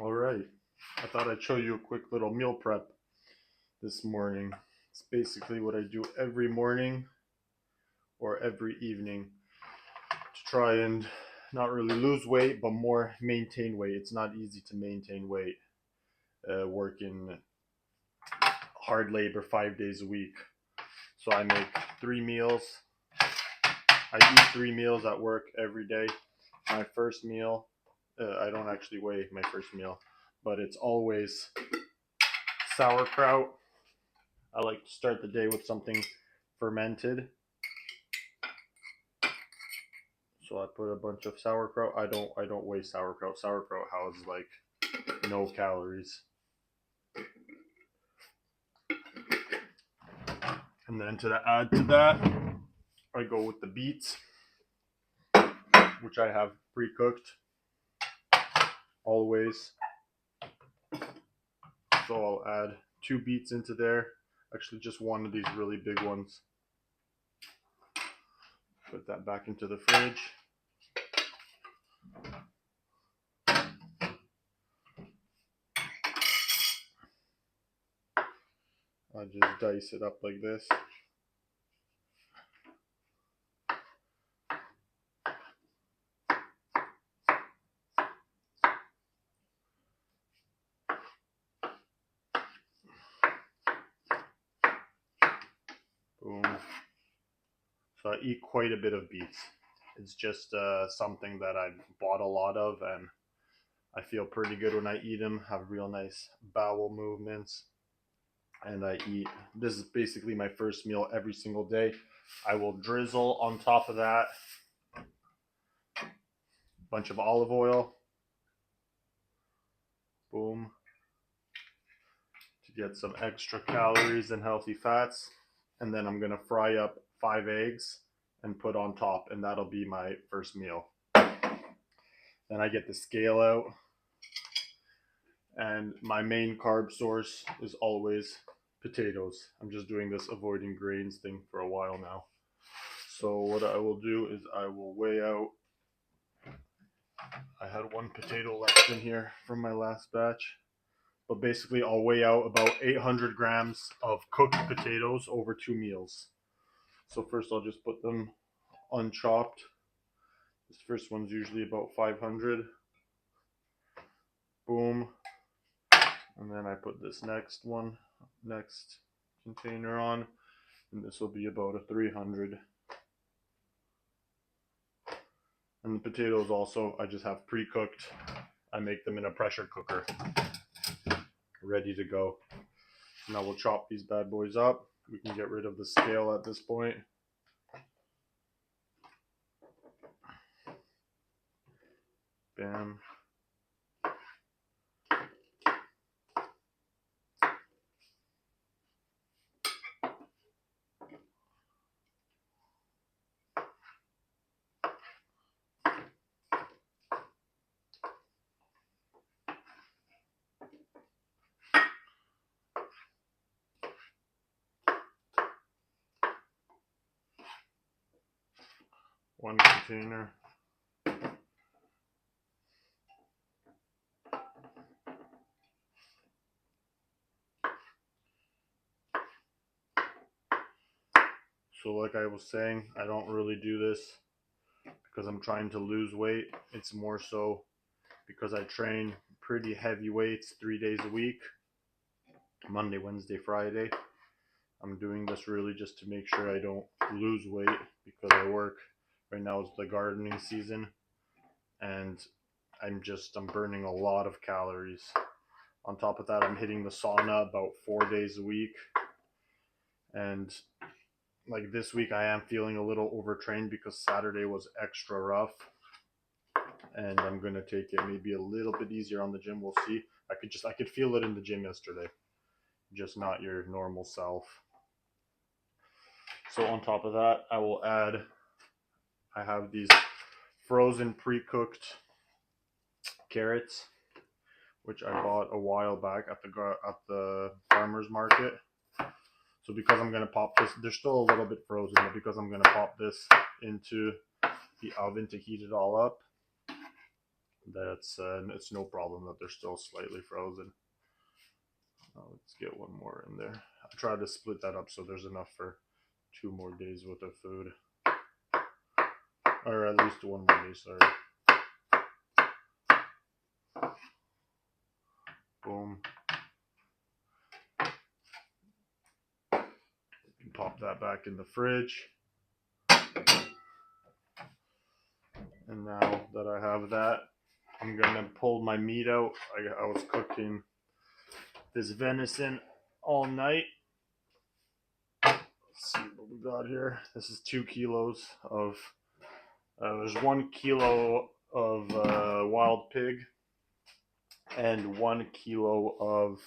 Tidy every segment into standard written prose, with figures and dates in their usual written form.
All right, I thought I'd show you a quick little meal prep this morning. It's basically what I do every morning or every evening to try and not really lose weight, but more maintain weight. It's not easy to maintain weight working hard labor 5 days a week. So I make 3 meals. I eat 3 meals at work every day. My first meal, I don't actually weigh my first meal, but it's always sauerkraut. I like to start the day with something fermented. So I put a bunch of sauerkraut. I don't weigh sauerkraut. Sauerkraut has like no calories. And then to add to that, I go with the beets, which I have pre-cooked always. So I'll add 2 beets into there. Actually, just one of these really big ones. Put that back into the fridge. I just dice it up like this. Boom. So I eat quite a bit of beets. It's just something that I've bought a lot of, and I feel pretty good when I eat them. Have real nice bowel movements. And I eat, this is basically my first meal every single day. I will drizzle on top of that a bunch of olive oil. Boom. To get some extra calories and healthy fats. And then I'm going to fry up 5 eggs and put on top, and that'll be my first meal. Then I get the scale out, and my main carb source is always potatoes. I'm just doing this avoiding grains thing for a while now. So what I will do is I will weigh out. I had 1 potato left in here from my last batch. But basically I'll weigh out about 800 grams of cooked potatoes over 2 meals. So first I'll just put them unchopped. This first one's usually about 500. Boom. And then I put this next container on, and this will be about a 300. And the potatoes also, I just have pre-cooked. I make them in a pressure cooker, ready to go. Now we'll chop these bad boys up. We can get rid of the scale at this point. Bam. One container. So like I was saying, I don't really do this because I'm trying to lose weight. It's more so because I train pretty heavy weights 3 days a week, Monday, Wednesday, Friday. I'm doing this really just to make sure I don't lose weight because I work. Right now is the gardening season, and I'm burning a lot of calories. On top of that, I'm hitting the sauna about 4 days a week. And like this week, I am feeling a little overtrained because Saturday was extra rough. And I'm going to take it maybe a little bit easier on the gym. We'll see. I could feel it in the gym yesterday. Just not your normal self. So on top of that, I have these frozen pre-cooked carrots, which I bought a while back at the farmer's market. So because I'm going to pop this, they're still a little bit frozen, but because I'm going to pop this into the oven to heat it all up, that's it's no problem that they're still slightly frozen. Let's get one more in there. I try to split that up so there's enough for 2 more days worth of food, or at least 1 more day. Sorry. Boom. Pop that back in the fridge. And now that I have that, I'm gonna pull my meat out. I was cooking this venison all night. Let's see what we got here. This is 2 kilos of, there's 1 kilo of wild pig and 1 kilo of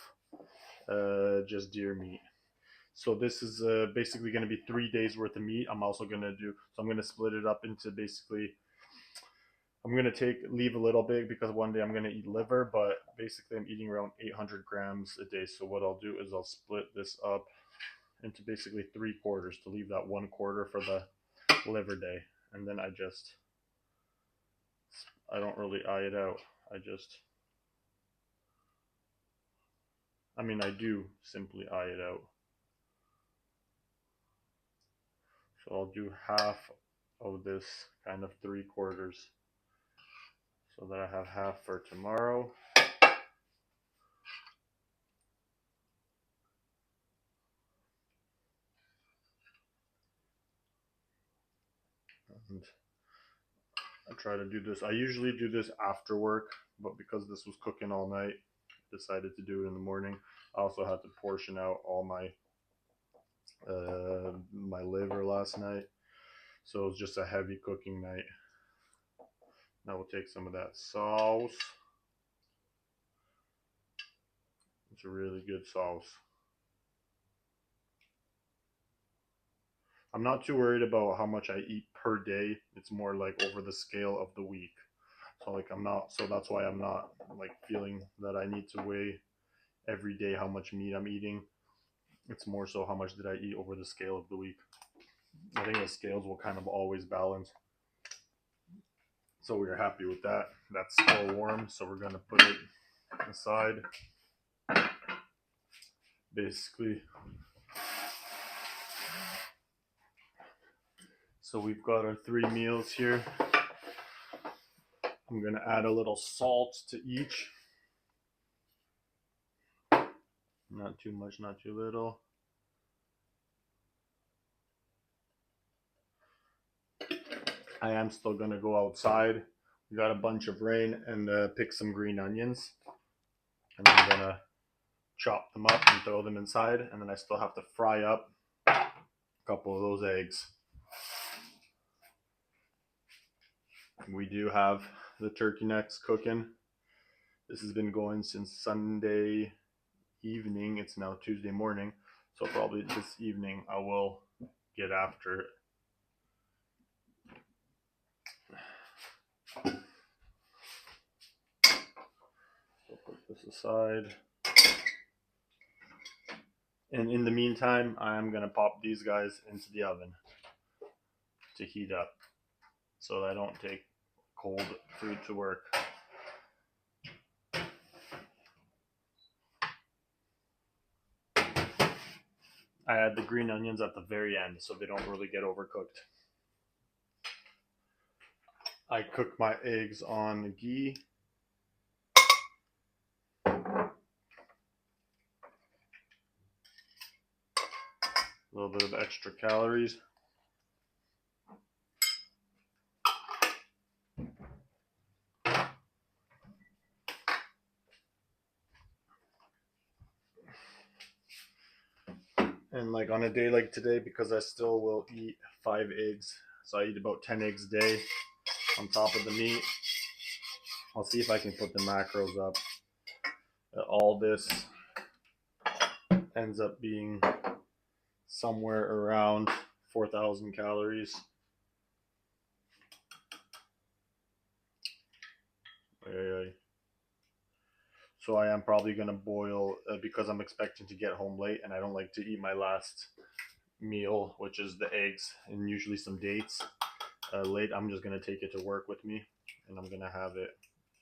just deer meat. So this is basically going to be 3 days worth of meat. I'm also going to do, so I'm going to split it up into basically, I'm going to leave a little bit because one day I'm going to eat liver, but basically I'm eating around 800 grams a day. So what I'll do is I'll split this up into basically 3 quarters to leave that 1 quarter for the liver day. And then I don't really eye it out. I do simply eye it out. So I'll do half of this kind of 3 quarters so that I have half for tomorrow. And I try to do this. I usually do this after work, but because this was cooking all night, I decided to do it in the morning. I also had to portion out all my my liver last night, so it was just a heavy cooking night. Now we'll take some of that sauce. It's a really good sauce. I'm not too worried about how much I eat per day. It's more like over the scale of the week. So that's why I'm not like feeling that I need to weigh every day how much meat I'm eating. It's more so how much did I eat over the scale of the week. I think the scales will kind of always balance. So we're happy with that. That's still warm, so we're gonna put it aside. Basically. So we've got our 3 meals here. I'm gonna add a little salt to each. Not too much, not too little. I am still gonna go outside. We got a bunch of rain and pick some green onions. And I'm gonna chop them up and throw them inside. And then I still have to fry up a couple of those eggs. We do have the turkey necks cooking. This has been going since Sunday evening. It's now Tuesday morning. So probably this evening I will get after it. So put this aside. And in the meantime, I'm going to pop these guys into the oven to heat up so that I don't take cold food to work. I add the green onions at the very end so they don't really get overcooked. I cook my eggs on ghee. A little bit of extra calories. And like on a day like today, because I still will eat 5 eggs, so I eat about 10 eggs a day on top of the meat. I'll see if I can put the macros up. All this ends up being somewhere around 4,000 calories. So I am probably going to boil because I'm expecting to get home late and I don't like to eat my last meal, which is the eggs and usually some dates late. I'm just going to take it to work with me and I'm going to have it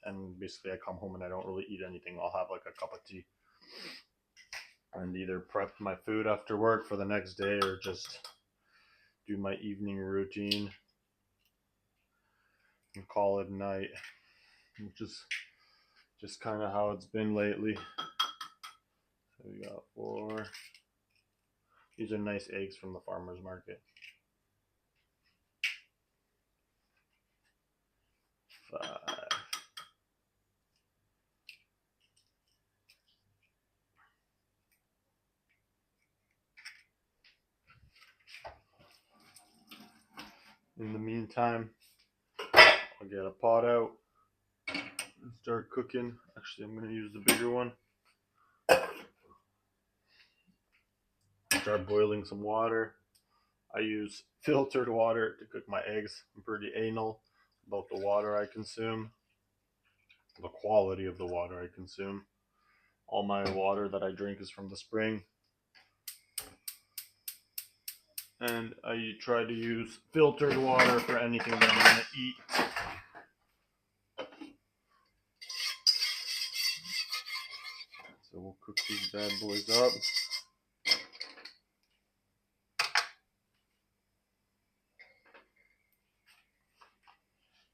and basically I come home and I don't really eat anything. I'll have like a cup of tea and either prep my food after work for the next day or just do my evening routine and call it a night, which is just kind of how it's been lately. So we got 4. These are nice eggs from the farmer's market. 5. In the meantime, I'll get a pot out and start cooking. Actually, I'm going to use the bigger one. Start boiling some water. I use filtered water to cook my eggs. I'm pretty anal about the water I consume, the quality of the water I consume. All my water that I drink is from the spring. And I try to use filtered water for anything that I'm going to eat. So we'll cook these bad boys up.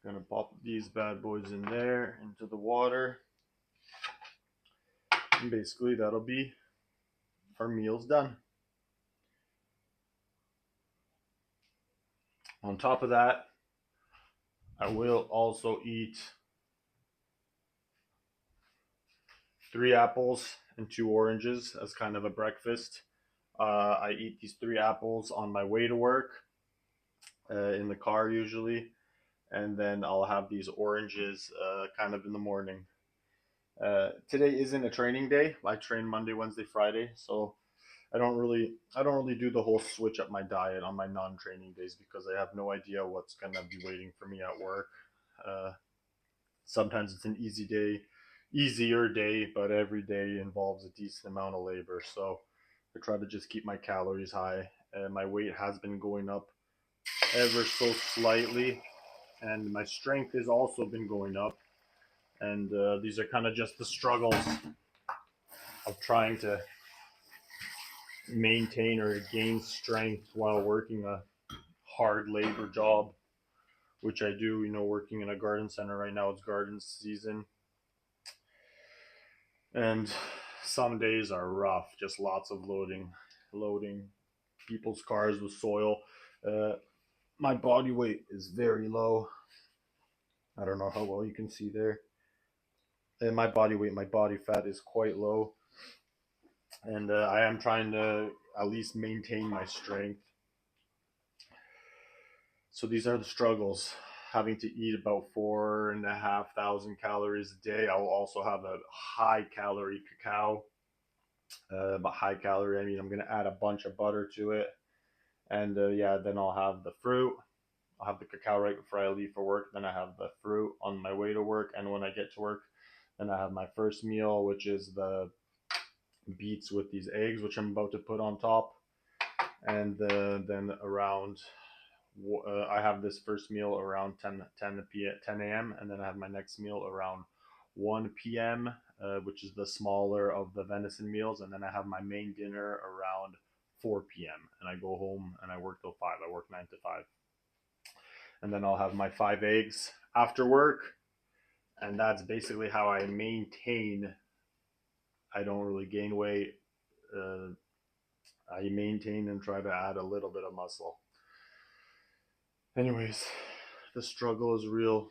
Gonna pop these bad boys in there into the water. And basically that'll be our meals done. On top of that, I will also eat 3 apples and 2 oranges as kind of a breakfast. I eat these 3 apples on my way to work, in the car usually, and then I'll have these oranges kind of in the morning. Today isn't a training day. I train Monday, Wednesday, Friday, so I don't really do the whole switch up my diet on my non-training days because I have no idea what's gonna be waiting for me at work. Sometimes it's an easier day, but every day involves a decent amount of labor. So I try to just keep my calories high. My weight has been going up ever so slightly, and my strength has also been going up. And these are kind of just the struggles of trying to maintain or gain strength while working a hard labor job, which I do. Working in a garden center right now, it's garden season, and some days are rough, just lots of loading people's cars with soil. My body weight is very low. I don't know how well you can see there. And my body weight, my body fat is quite low, and I am trying to at least maintain my strength. So these are the struggles. Having to eat about 4,500 calories a day. I will also have a high calorie cacao. But high calorie, I mean, I'm going to add a bunch of butter to it. And then I'll have the fruit. I'll have the cacao right before I leave for work. Then I have the fruit on my way to work. And when I get to work, then I have my first meal, which is the beets with these eggs, which I'm about to put on top. And then around I have this first meal around 10 a.m. and then I have my next meal around 1 p.m., which is the smaller of the venison meals, and then I have my main dinner around 4 p.m. and I go home and I work till 5. I work 9 to 5, and then I'll have my 5 eggs after work, and that's basically how I maintain. I don't really gain weight. I maintain and try to add a little bit of muscle. Anyways, the struggle is real.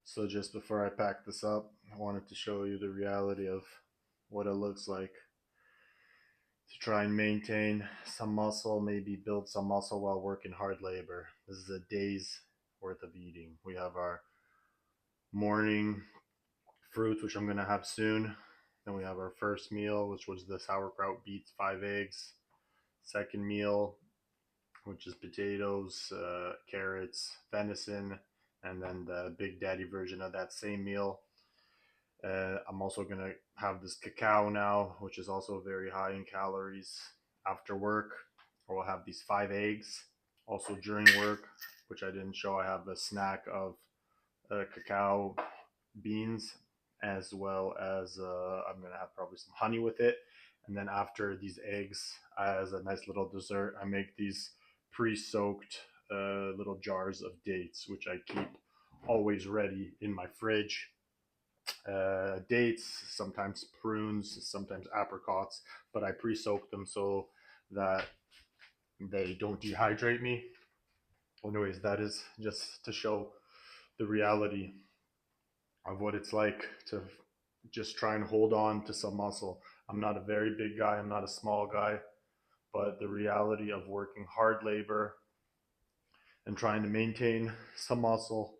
So just before I pack this up, I wanted to show you the reality of what it looks like to try and maintain some muscle, maybe build some muscle while working hard labor. This is a day's worth of eating. We have our morning fruits, which I'm going to have soon. Then we have our first meal, which was the sauerkraut, beets, 5 eggs. Second meal, which is potatoes, carrots, venison, and then the Big Daddy version of that same meal. I'm also going to have this cacao now, which is also very high in calories after work. Or we'll have these 5 eggs also during work, which I didn't show. I have a snack of cacao beans, as well as I'm gonna have probably some honey with it. And then after these eggs, as a nice little dessert, I make these pre-soaked little jars of dates, which I keep always ready in my fridge. Dates, sometimes prunes, sometimes apricots, but I pre-soak them so that they don't dehydrate me. Anyways, that is just to show the reality of what it's like to just try and hold on to some muscle. I'm not a very big guy, I'm not a small guy, but the reality of working hard labor and trying to maintain some muscle,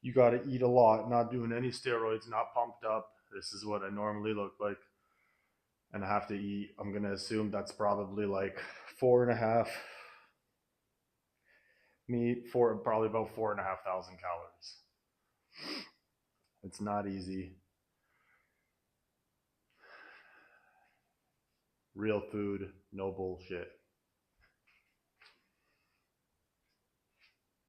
you got to eat a lot, not doing any steroids, not pumped up. This is what I normally look like. And I have to eat, I'm going to assume that's probably like 4.5 meat, probably about 4,500 calories. It's not easy. Real food, no bullshit.